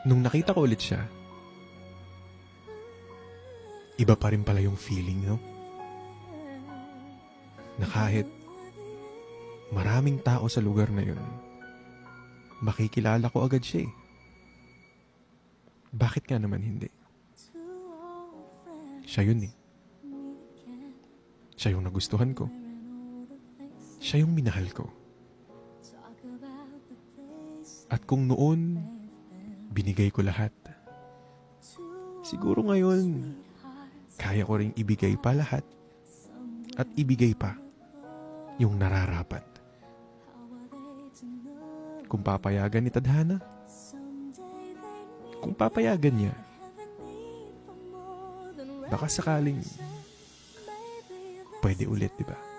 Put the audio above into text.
Nung nakita ko ulit siya, iba pa rin pala yung feeling, no? Na kahit maraming tao sa lugar na yun, makikilala ko agad siya eh. Bakit nga naman hindi? Siya yun eh. Siya yung nagustuhan ko. Siya yung minahal ko. At kung noon, binigay ko lahat, siguro ngayon, kaya ko ring ibigay pa lahat at ibigay pa yung nararapat. Kung papayagan ni Tadhana, kung papayagan niya, baka sakaling pwede ulit, di ba?